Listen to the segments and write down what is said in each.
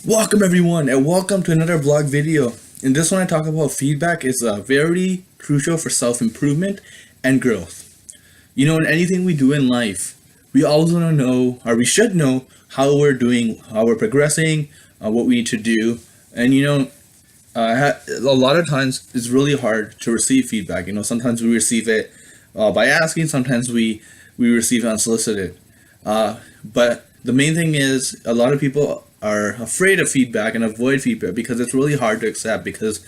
Welcome everyone and welcome to another vlog video. In this one I talk about feedback is very crucial for self-improvement and growth. You know, in anything we do in life, we always want to know, or we should know, how we're doing, how we're progressing, what we need to do. And a lot of times it's really hard to receive feedback. You know, sometimes we receive it by asking, sometimes we receive it unsolicited. But the main thing is a lot of people are afraid of feedback and avoid feedback because it's really hard to accept because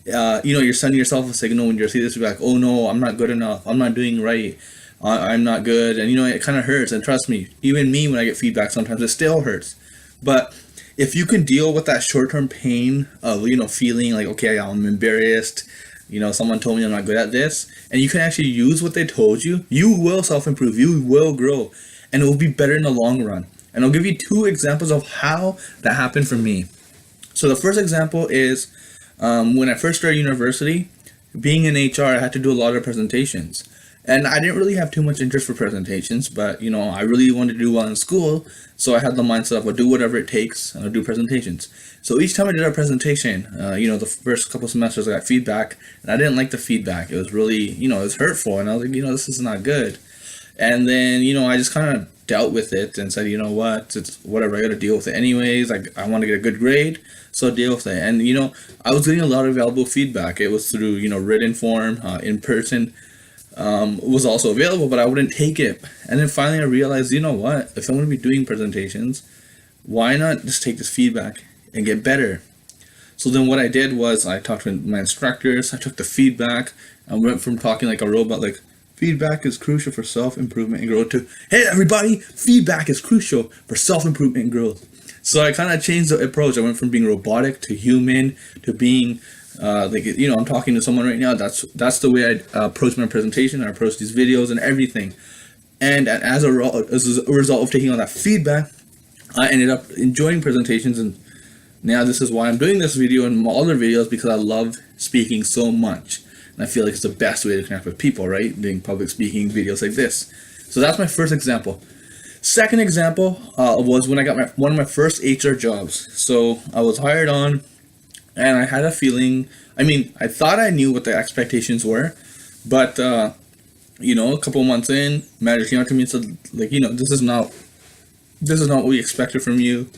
you're sending yourself a signal when you receive this feedback. Oh no, I'm not good enough, I'm not doing right, I'm not good. And it kind of hurts, and trust me, even me, when I get feedback sometimes it still hurts. But if you can deal with that short-term pain of feeling like, okay, I'm embarrassed, someone told me I'm not good at this, and you can actually use what they told you, you will self-improve, you will grow, and it will be better in the long run. And I'll give you two examples of how that happened for me. So the first example is when I first started university, being in HR, I had to do a lot of presentations. And I didn't really have too much interest for presentations, but I really wanted to do well in school, so I had the mindset of I'll do whatever it takes and I'll do presentations. So each time I did a presentation, the first couple semesters I got feedback, and I didn't like the feedback. It was really, it was hurtful, and I was like, this is not good. And then, I just kind of dealt with it and said, it's whatever, I got to deal with it anyways. Like, I want to get a good grade, so deal with it. And, I was getting a lot of valuable feedback. It was through, written form, in person, was also available, but I wouldn't take it. And then finally I realized, if I'm going to be doing presentations, why not just take this feedback and get better? So then what I did was I talked to my instructors, I took the feedback, and went from talking like a robot, like, feedback is crucial for self-improvement and growth, to, hey everybody, feedback is crucial for self-improvement and growth. So I kind of changed the approach. I went from being robotic to human to being I'm talking to someone right now. That's the way I approach my presentation. I approach these videos and everything. And as a result of taking all that feedback, I ended up enjoying presentations, and now this is why I'm doing this video and other videos, because I love speaking so much. I feel like it's the best way to connect with people, right? Doing public speaking videos like this. So that's my first example. Second example was when I got one of my first HR jobs. So I was hired on, and I had a feeling, I thought I knew what the expectations were, but, a couple of months in, manager came up to me and said, like, this is not what we expected from you.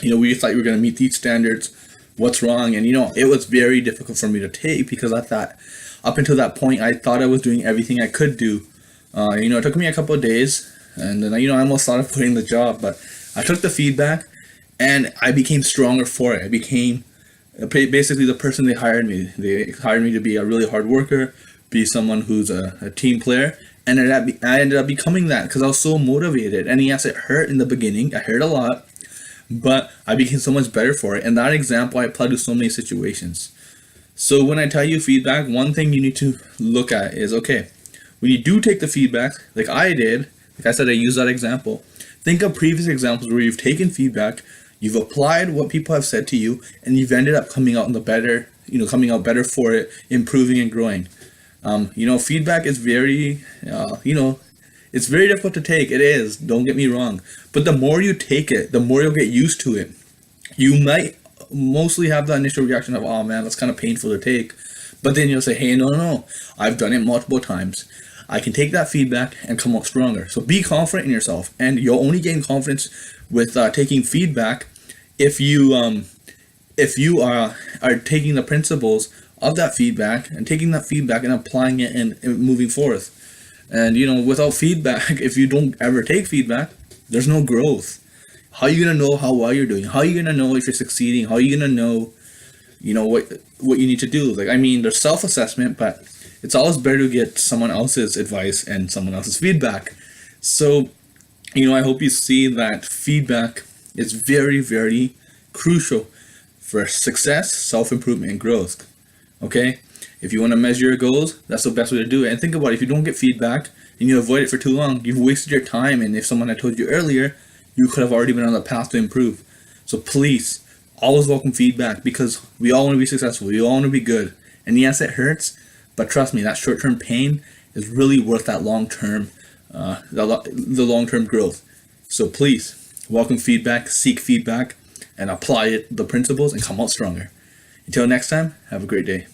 We thought you were going to meet these standards. What's wrong? And, it was very difficult for me to take, because I thought, up until that point, I thought I was doing everything I could do. It took me a couple of days, and then, I almost thought of quitting the job, but I took the feedback, and I became stronger for it. I became basically the person they hired me. They hired me to be a really hard worker, be someone who's a team player, and I ended up becoming that because I was so motivated. And yes, it hurt in the beginning. I hurt a lot, but I became so much better for it. And that example I applied to so many situations. So when I tell you feedback, one thing you need to look at is, okay, when you do take the feedback, like I did, like I said, I used that example. Think of previous examples where you've taken feedback, you've applied what people have said to you, and you've ended up coming out better for it, improving and growing. Feedback is very, it's very difficult to take. It is, don't get me wrong. But the more you take it, the more you'll get used to it. You might mostly have the initial reaction of, oh man, that's kind of painful to take, but then you'll say, hey, no, I've done it multiple times, I can take that feedback and come out stronger. So be confident in yourself, and you'll only gain confidence with taking feedback if you are taking the principles of that feedback and taking that feedback and applying it and moving forth. And without feedback, if you don't ever take feedback, there's no growth. How are you going to know how well you're doing? How are you going to know if you're succeeding? How are you going to know, what you need to do? Like, there's self-assessment, but it's always better to get someone else's advice and someone else's feedback. So, I hope you see that feedback is very, very crucial for success, self-improvement, and growth. Okay? If you want to measure your goals, that's the best way to do it. And think about it, if you don't get feedback and you avoid it for too long, you've wasted your time. And if someone had told you earlier, you could have already been on the path to improve. So please, always welcome feedback, because we all want to be successful. We all want to be good. And yes, it hurts, but trust me, that short-term pain is really worth that long-term, the long-term growth. So please, welcome feedback, seek feedback, and apply the principles and come out stronger. Until next time, have a great day.